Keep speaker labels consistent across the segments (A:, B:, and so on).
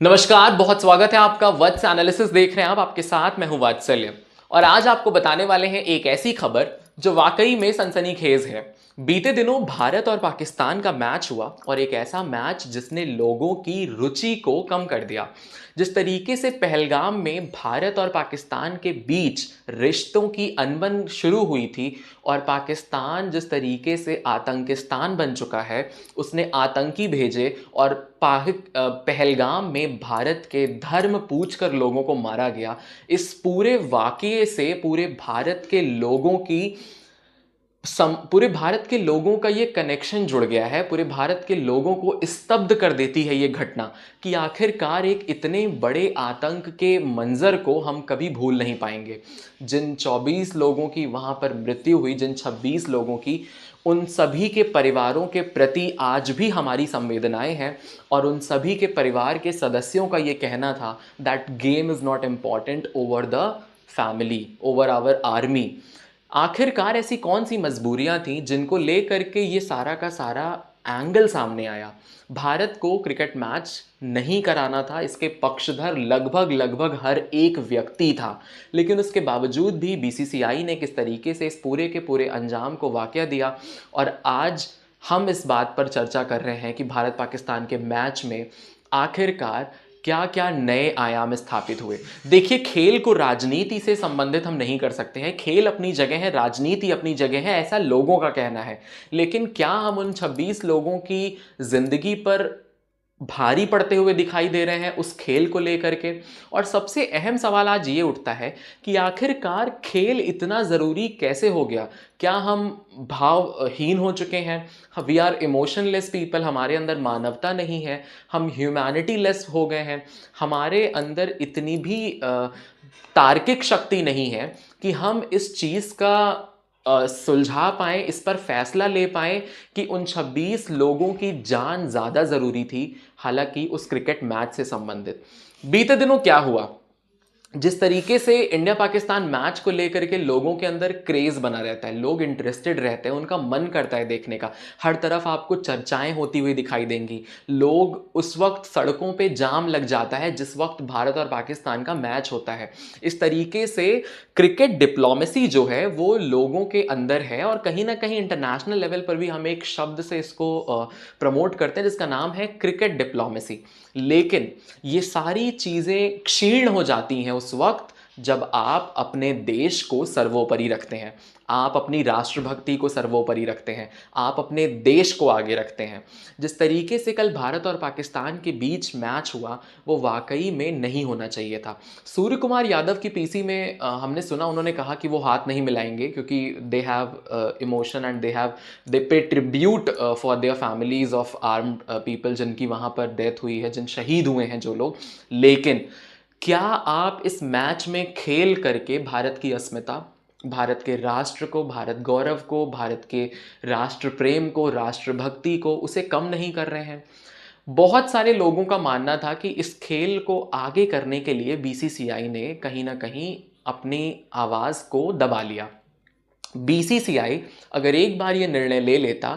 A: नमस्कार, बहुत स्वागत है आपका। वत्स एनालिसिस देख रहे हैं आप, आपके साथ मैं हूं वात्सल्य। और आज आपको बताने वाले हैं एक ऐसी खबर जो वाकई में सनसनीखेज है। बीते दिनों भारत और पाकिस्तान का मैच हुआ और एक ऐसा मैच जिसने लोगों की रुचि को कम कर दिया। जिस तरीके से पहलगाम में भारत और पाकिस्तान के बीच रिश्तों की अनबन शुरू हुई थी और पाकिस्तान जिस तरीके से आतंकिस्तान बन चुका है, उसने आतंकी भेजे और पहलगाम में भारत के धर्म पूछकर लोगों को मारा गया। इस पूरे वाकये से पूरे भारत के लोगों का ये कनेक्शन जुड़ गया है। पूरे भारत के लोगों को स्तब्ध कर देती है ये घटना कि आखिरकार एक इतने बड़े आतंक के मंजर को हम कभी भूल नहीं पाएंगे। जिन 24 लोगों की वहां पर मृत्यु हुई, जिन 26 लोगों की, उन सभी के परिवारों के प्रति आज भी हमारी संवेदनाएं हैं। और उन सभी के परिवार के सदस्यों का ये कहना था that game is not important over the family, over our army. आखिरकार ऐसी कौन सी मजबूरियां थीं जिनको लेकर के ये सारा का सारा एंगल सामने आया। भारत को क्रिकेट मैच नहीं कराना था, इसके पक्षधर लगभग लगभग हर एक व्यक्ति था। लेकिन उसके बावजूद भी बीसीसीआई ने किस तरीके से इस पूरे के पूरे अंजाम को वाकया दिया। और आज हम इस बात पर चर्चा कर रहे हैं कि भारत पाकिस्तान के मैच में आखिरकार क्या क्या नए आयाम स्थापित हुए। देखिए, खेल को राजनीति से संबंधित हम नहीं कर सकते हैं। खेल अपनी जगह है, राजनीति अपनी जगह है, ऐसा लोगों का कहना है। लेकिन क्या हम उन 26 लोगों की जिंदगी पर भारी पड़ते हुए दिखाई दे रहे हैं उस खेल को लेकर के? और सबसे अहम सवाल आज ये उठता है कि आखिरकार खेल इतना ज़रूरी कैसे हो गया? क्या हम भावहीन हो चुके हैं? वी आर इमोशनलेस पीपल, हमारे अंदर मानवता नहीं है, हम ह्यूमैनिटी लेस हो गए हैं, हमारे अंदर इतनी भी तार्किक शक्ति नहीं है कि हम इस चीज़ का सुलझा पाएँ, इस पर फैसला ले पाएँ कि उन 26 लोगों की जान ज़्यादा ज़रूरी थी, हालाँकि उस क्रिकेट मैच से संबंधित। बीते दिनों क्या हुआ? जिस तरीके से इंडिया पाकिस्तान मैच को लेकर के लोगों के अंदर क्रेज बना रहता है, लोग इंटरेस्टेड रहते हैं, उनका मन करता है देखने का। हर तरफ आपको चर्चाएं होती हुई दिखाई देंगी। लोग उस वक्त सड़कों पे जाम लग जाता है जिस वक्त भारत और पाकिस्तान का मैच होता है। इस तरीके से क्रिकेट डिप्लोमेसी जो है वो लोगों के अंदर है और कहीं ना कहीं इंटरनेशनल लेवल पर भी हम एक शब्द से इसको प्रमोट करते हैं जिसका नाम है क्रिकेट डिप्लोमेसी। लेकिन ये सारी चीज़ें क्षीण हो जाती हैं उस वक्त जब आप अपने देश को सर्वोपरि रखते हैं, आप अपनी राष्ट्रभक्ति को सर्वोपरि रखते हैं, आप अपने देश को आगे रखते हैं। जिस तरीके से कल भारत और पाकिस्तान के बीच मैच हुआ वो वाकई में नहीं होना चाहिए था। सूर्य कुमार यादव की पीसी में हमने सुना, उन्होंने कहा कि वो हाथ नहीं मिलाएंगे क्योंकि they have emotion and they pay tribute for their families of armed people जिनकी वहाँ पर डेथ हुई है, जिन शहीद हुए हैं जो लोग। लेकिन क्या आप इस मैच में खेल करके भारत की अस्मिता, भारत के राष्ट्र को, भारत गौरव को, भारत के राष्ट्र प्रेम को, राष्ट्रभक्ति को, उसे कम नहीं कर रहे हैं? बहुत सारे लोगों का मानना था कि इस खेल को आगे करने के लिए बीसीसीआई ने कहीं ना कहीं अपनी आवाज़ को दबा लिया। बीसीसीआई अगर एक बार ये निर्णय ले लेता,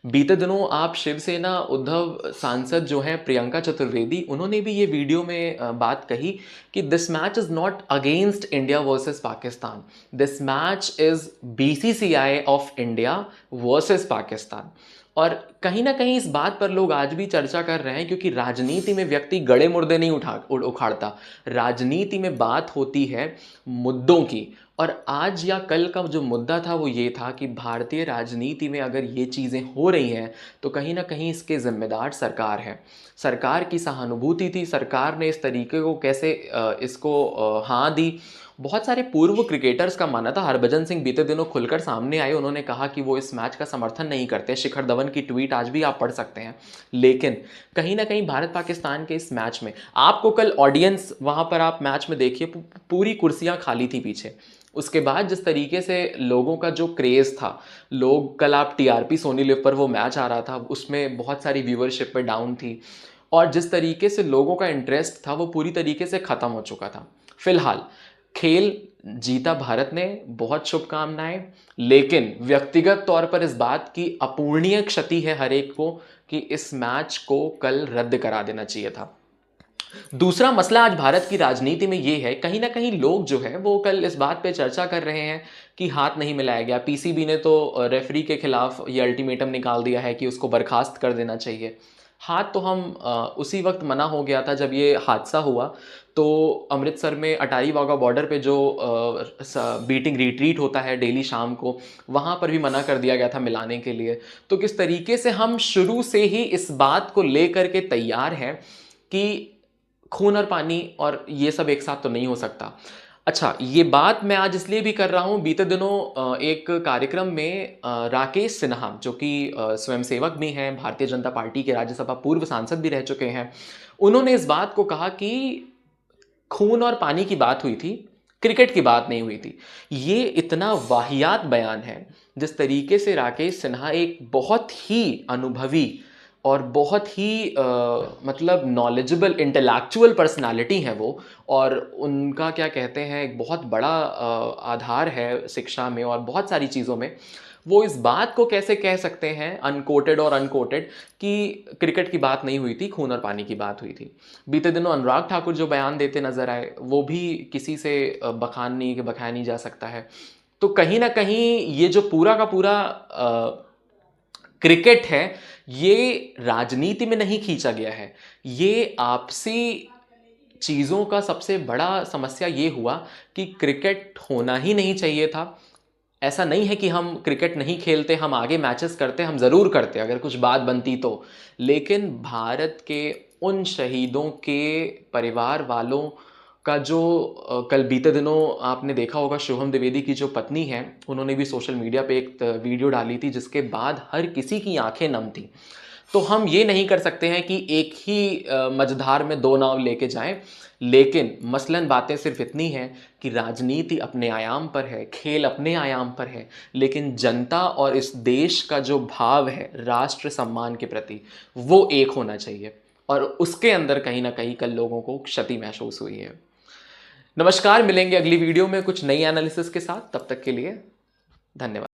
A: बीते दिनों आप शिवसेना उद्धव सांसद जो हैं प्रियंका चतुर्वेदी, उन्होंने भी ये वीडियो में बात कही कि this match is not against India versus Pakistan, this match is BCCI of India versus Pakistan. और कहीं ना कहीं इस बात पर लोग आज भी चर्चा कर रहे हैं क्योंकि राजनीति में व्यक्ति गड़े मुर्दे नहीं उखाड़ता। राजनीति में बात होती है मुद्दों की। और आज या कल का जो मुद्दा था वो ये था कि भारतीय राजनीति में अगर ये चीज़ें हो रही हैं तो कहीं ना कहीं इसके जिम्मेदार सरकार है। सरकार की सहानुभूति थी, सरकार ने इस तरीके को कैसे इसको हाँ दी। बहुत सारे पूर्व क्रिकेटर्स का मानना था, हरभजन सिंह बीते दिनों खुलकर सामने आए, उन्होंने कहा कि वो इस मैच का समर्थन नहीं करते। शिखर धवन की ट्वीट आज भी आप पढ़ सकते हैं। लेकिन कहीं ना कहीं भारत पाकिस्तान के इस मैच में आपको कल ऑडियंस वहाँ पर आप मैच में देखिए, पूरी कुर्सियाँ खाली थी पीछे। उसके बाद जिस तरीके से लोगों का जो क्रेज़ था, लोग कल आप टीआरपी सोनी लिव पर वो मैच आ रहा था उसमें बहुत सारी व्यूअरशिप पे डाउन थी। और जिस तरीके से लोगों का इंटरेस्ट था वो पूरी तरीके से ख़त्म हो चुका था। फिलहाल खेल जीता भारत ने, बहुत शुभकामनाएं। लेकिन व्यक्तिगत तौर पर इस बात की अपूर्णीय क्षति है हर एक को कि इस मैच को कल रद्द करा देना चाहिए था। दूसरा मसला आज भारत की राजनीति में ये है, कहीं ना कहीं लोग जो है वो कल इस बात पे चर्चा कर रहे हैं कि हाथ नहीं मिलाया गया। पीसीबी ने तो रेफरी के खिलाफ ये अल्टीमेटम निकाल दिया है कि उसको बर्खास्त कर देना चाहिए। हाथ तो हम उसी वक्त मना हो गया था जब ये हादसा हुआ। तो अमृतसर में अटारी वाघा बॉर्डर पे जो बीटिंग रिट्रीट होता है डेली शाम को, वहाँ पर भी मना कर दिया गया था मिलाने के लिए। तो किस तरीके से हम शुरू से ही इस बात को लेकर के तैयार हैं कि खून और पानी और ये सब एक साथ तो नहीं हो सकता। अच्छा, ये बात मैं आज इसलिए भी कर रहा हूँ, बीते दिनों एक कार्यक्रम में राकेश सिन्हा जो कि स्वयंसेवक भी हैं, भारतीय जनता पार्टी के राज्यसभा पूर्व सांसद भी रह चुके हैं, उन्होंने इस बात को कहा कि खून और पानी की बात हुई थी, क्रिकेट की बात नहीं हुई थी। ये इतना वाहियात बयान है। जिस तरीके से राकेश सिन्हा एक बहुत ही अनुभवी और बहुत ही मतलब नॉलेजेबल इंटेलेक्चुअल पर्सनालिटी है वो, और उनका क्या कहते हैं एक बहुत बड़ा आधार है शिक्षा में और बहुत सारी चीज़ों में। वो इस बात को कैसे कह सकते हैं अनकोटेड और अनकोटेड कि क्रिकेट की बात नहीं हुई थी, खून और पानी की बात हुई थी। बीते दिनों अनुराग ठाकुर जो बयान देते नजर आए, वो भी किसी से बखाया नहीं जा सकता है। तो कहीं ना कहीं ये जो पूरा का पूरा क्रिकेट है, ये राजनीति में नहीं खींचा गया है। ये आपसी चीज़ों का सबसे बड़ा समस्या ये हुआ कि क्रिकेट होना ही नहीं चाहिए था। ऐसा नहीं है कि हम क्रिकेट नहीं खेलते, हम आगे मैचेस करते, हम ज़रूर करते अगर कुछ बात बनती तो। लेकिन भारत के उन शहीदों के परिवार वालों का जो कल बीते दिनों आपने देखा होगा, शुभम द्विवेदी की जो पत्नी है, उन्होंने भी सोशल मीडिया पे एक वीडियो डाली थी जिसके बाद हर किसी की आंखें नम थी। तो हम ये नहीं कर सकते हैं कि एक ही मझधार में दो नाव लेके जाएं। लेकिन मसलन बातें सिर्फ इतनी हैं कि राजनीति अपने आयाम पर है, खेल अपने आयाम पर है, लेकिन जनता और इस देश का जो भाव है राष्ट्र सम्मान के प्रति, वो एक होना चाहिए। और उसके अंदर कहीं ना कहीं कल लोगों को क्षति महसूस हुई है। नमस्कार, मिलेंगे अगली वीडियो में कुछ नई एनालिसिस के साथ। तब तक के लिए धन्यवाद।